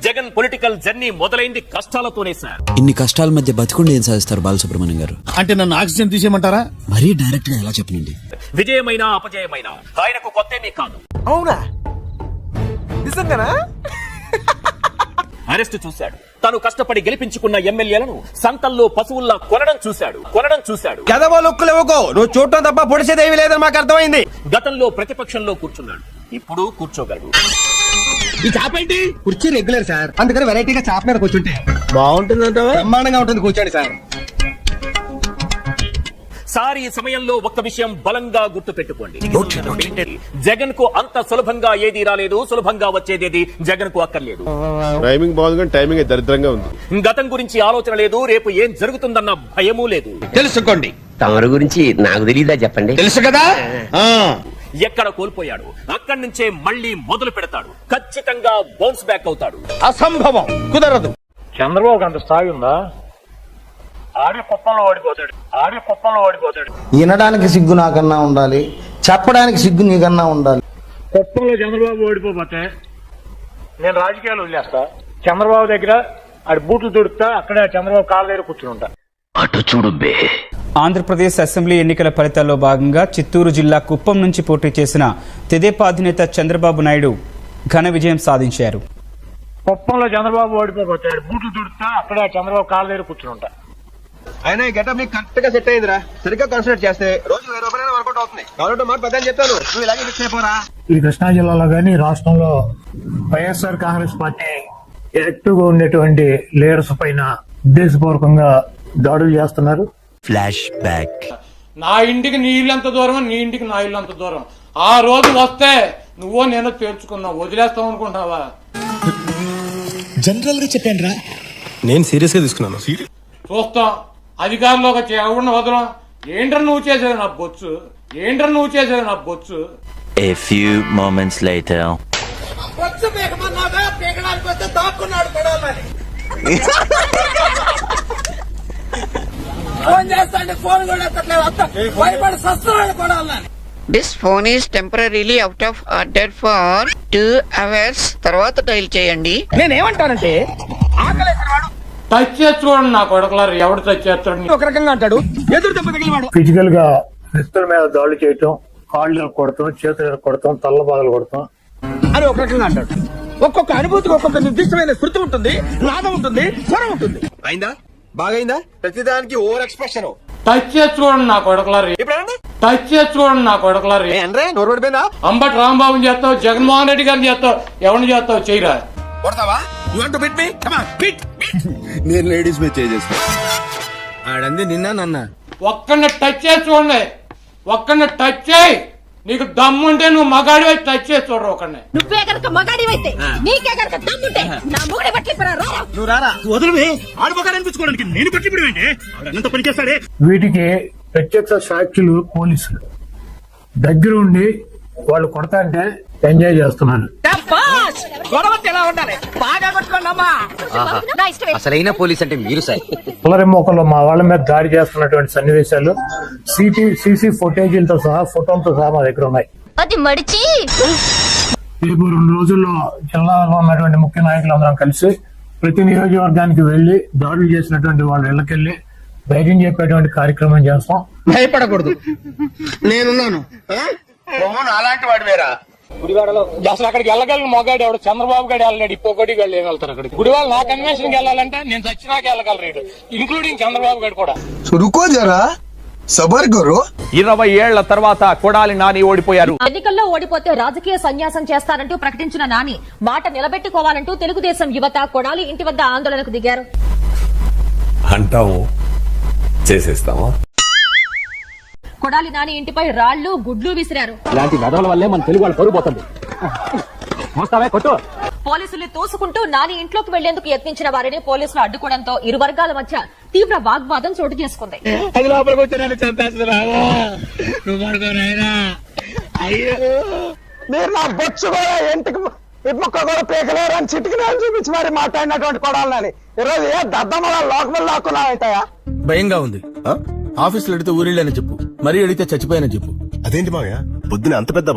Jagan political journey మొదలైంది కష్టాలతోనే sir. ఇన్ని కష్టాల మధ్య బతికుండి ఏం సాధిస్తారు బాలసుబ్రహ్మణ్యం గారు? అంటే నన్ను ఆక్సిజన్ తీసేయమంటారా? మరీ డైరెక్ట్ గా ఎలా చెప్పనండి. విజయమైనా అపజయమైనా ఆయనకు కొత్తేమీ కాదు. అవునా? నిజంగానా? అరెస్ట్ చూశాడు. తను కష్టపడి గెలిపించుకున్న ఎమ్మెల్యేలను సంతల్లో పశువుల్లా కొనడం చూశాడు. నువ్వు చూడటం తప్ప పొడిచేదేమీ లేదని మాకు అర్థమైంది. గతంలో ప్రతిపక్షంలో కూర్చున్నాడు, ఇప్పుడు కూర్చోగలడు. ఈ చాప ఏంటి? కుర్చీ రెగ్యులర్ సార్, అందుకని వెరైటీగా చాప మీద కూర్చుంటే బాగుంటుందంట. బ్రహ్మాండంగా ఉంటుంది, కూర్చోండి సార్. సార్ ఈ సమయంలో ఒక్క విషయం బలంగా గుర్తు పెట్టుకోండి. జగన్ కు అంత సులభంగా ఏది రాలేదు, సులభంగా వచ్చేదేది జగన్ కు అక్కర్లేదు. టైమింగ్ బాగుంది కానీ టైమింగ్ దరిద్రంగా ఉంది. గతం గురించి ఆలోచన లేదు, రేపు ఏం జరుగుతుందన్న భయమూ లేదు. తెలుసుకోండి. తమరి గురించి నాకు తెలీదా చెప్పండి? తెలుసు కదా. ఎక్కడ కోల్పోయాడు అక్కడి నుంచే మళ్ళీ మొదలు పెడతాడు. ఖచ్చితంగా బౌన్స్ బ్యాక్ అవుతాడు. అసంభవం, కుదరదు. చంద్రబాబు అంత స్థాయి ఉందా? ఆడి కుప్పంలో ఓడిపోతాడు. వినడానికి సిగ్గు నాకన్నా ఉండాలి, చెప్పడానికి సిగ్గు నీకన్నా ఉండాలి. కుప్పంలో చంద్రబాబు ఓడిపోతే నేను రాజకీయాలు వదిలేస్తా. చంద్రబాబు దగ్గర ఆడి బూట్లు తుడుతా, అక్కడే చంద్రబాబు కాళ్ళ దగ్గర కూర్చుని ఉంటా. అటు చూడు బే. ఆంధ్రప్రదేశ్ అసెంబ్లీ ఎన్నికల ఫలితాల్లో భాగంగా చిత్తూరు జిల్లా కుప్పం నుంచి పోటీ చేసిన తెదేపా అధినేత చంద్రబాబు నాయుడు ఘన విజయం సాధించారు. కుప్పంలో చంద్రబాబు ఓడిపోతే ఆడి బూట్లు తుడుతా, అక్కడే చంద్రబాబు కాళ్ళ దగ్గర కూర్చుని ఉంటా. అయినా ఈ గెటప్ నీకు కరెక్ట్ గా సెట్ అయ్యిందిరా. సరిగ్గా కాన్సన్ట్రేట్ చేస్తే రోజు 1000 రూపాయలు వర్కౌట్ అవుతుంది. కాబట్టి మాట పెద్దని చెప్తాను, నువ్వు ఇలాగే ఫిక్స్ అయిపోరా. ఈ కృష్ణా జిల్లాలో గానీ రాష్ట్రంలో వైఎస్ఆర్ కాంగ్రెస్ పార్టీ యాక్టివ్ గా ఉండేటువంటి లీడర్స్ పైన ఉద్దేశపూర్వకంగా దాడులు చేస్తున్నారు. Flash back. నా ఇంటికి నీ ఇల్లు అంత దూరం, నీ ఇంటికి నా ఇల్లు అంత దూరం. ఆ రోజు వస్తే నువ్వో నేను తేల్చుకున్నావు, వదిలేస్తావు అనుకుంటున్నావా? జనరల్ గా చెప్పాను రా, నేను సీరియస్ గా తీసుకున్నాను. చూస్తాం. అధికారంలోకి వచ్చి ఎవరిని వదలం. ఏంట్రా నువ్వు చేసేది నా బొచ్చు. A few moments later. This phone is temporarily out of order for 2 hours. తర్వాత డైల్ చేయండి. నేనేమంటానంటే ఆకలేసినవాడు టచ్ చేసి చూడండి నా కొడకలారు. ఎవడు టచ్ చేస్తాడు? ఒక రకంగా అంటాడు, ఎదురు దెబ్బ తగిలివాడు. ఫిజికల్ గా వ్యక్తుల మీద దాడులు చేయటం, కాళ్ళు కొడతాం, చేతులు కొడతాం, తల్లబాదలు కొడతాం అని ఒక రకంగా అంటాడు. ఒక్కొక్క అనుభూతికి ఒక్కొక్క నిర్దిష్టమైన శృతి ఉంటుంది, నాదం ఉంటుంది, స్వరం ఉంటుంది. అయిందా? బాగైందా? ప్రతిదానికి ఓవర్ ఎక్స్ప్రెషన్. టచ్ చేసి చూడండి నా కొడకలారు. టచ్ చేసి చూడండి నా కొడకలారు. అంటే నోరు పడిపోయిందా? అంబటి రాంబాబుని చేస్తావు, జగన్మోహన్ రెడ్డి గారిని చేస్తావు, ఎవరిని చేస్తావు చేయరా? కొడతావా? You want to bit me? Come on bit. నేను లేడీస్ మీద చేసేస్తా. ఆడంది నిన్న నన్న. ఒక్కడిని టచ్ చేసి చూడండి, ఒక్కడిని టచ్ చేయి. నీకు దమ్ముంటే నువ్వు మగాడివై టచ్ చేసి చూడరు. ఒకడిని నువ్వే కనుక మగాడివైతే, నీకే కనుక దమ్ముంటే నా మొగుడి బట్టి నువ్వు రారా. వదిలివి ఆడిపోగా అనిపించుకోవడానికి నేను పట్టి ఏంటి అదంతా పనిచేస్తాడే. వీటికి ప్రత్యక్ష సాక్షులు పోలీసులు దగ్గర ఉండి వాళ్ళు కొడతా అంటే ఎంజాయ్ చేస్తున్నాను. ఎలా ఉండాలి? బాగా కొట్టుకోండమ్మా. అసలైన పోలీస్ అంటే మీరు సార్. పులరెమ్మోకల్లో మా వాళ్ళ మీద దాడి చేస్తున్నటువంటి సన్నివేశాలు సీసీ ఫుటేజీలతో సహా, ఫోటోలతో సహా మా దగ్గర ఉన్నాయి. అది మడిచి రేపు 2 రోజుల్లో జిల్లాలో ఉన్నటువంటి ముఖ్య నాయకులందరం కలిసి ప్రతి నియోజకవర్గానికి వెళ్లి దాడులు చేసినటువంటి వాళ్ళ ఇళ్లకెళ్లి ధైర్యం చెప్పేటువంటి కార్యక్రమం చేస్తాం. భయపడకూడదు, నేనున్నాను. అలాంటి వాడు వేరా. గుడివాడలో అసలు అక్కడికి వెళ్ళగలను మొగాడు ఎవడు? చంద్రబాబు గారు వెళ్ళాడు. ఇప్పటికి వాళ్ళు ఏం వెళ్తారు అక్కడికి? గుడివాడ నా కన్వెన్షన్ వెళ్ళాలంటే నేను చచ్చినాక వెళ్ళగలరు, ఇంక్లూడింగ్ చంద్రబాబు గారు కూడా. రుకో జరా, సబర్ కరో. 20 ఏళ్ల తర్వాత కొడాలి నాని ఓడిపోయారు. ఎన్నికల్లో ఓడిపోతే రాజకీయ సన్యాసం చేస్తారంటూ ప్రకటించిన నాని మాట నిలబెట్టుకోవాలంటూ తెలుగుదేశం యువత కొడాలి ఇంటి వద్ద ఆందోళనకు దిగారు. అంటాము చేసేస్తామా? కొడాలి నాని ఇంటిపై రాళ్లు, గుడ్లు విసిరారు. ఇలాంటి నగరాల వల్లే మన తెలుగు వాళ్ళు పరుపోతుంది. పోలీసులు తోసుకుంటూ నాని ఇంట్లోకి వెళ్లేందుకు యత్నించిన వారిని పోలీసులు అడ్డుకోవడంతో ఇరు వర్గాల మధ్య తీవ్ర వాగ్వాదం చోటు చేసుకుంది. మీరు నా బొచ్చు కూడా ఇంటికి ఇప్పొక్క కూడా పీకలేరు అని చిటికిన చూపించి మరి మాట్లాడినటువంటి కొడాలని ఈరోజు ఏ దద్దమల లోకల్ లాక్కున్నావుతాయా? భయంగా ఉంది. ఆఫీసులో అడిగితే ఊరిళ్ళని చెప్పు, మరీ అడిగితే చచ్చిపోయానని చెప్పు. అదేంటి మావయ్య పొద్దున అంత పెద్ద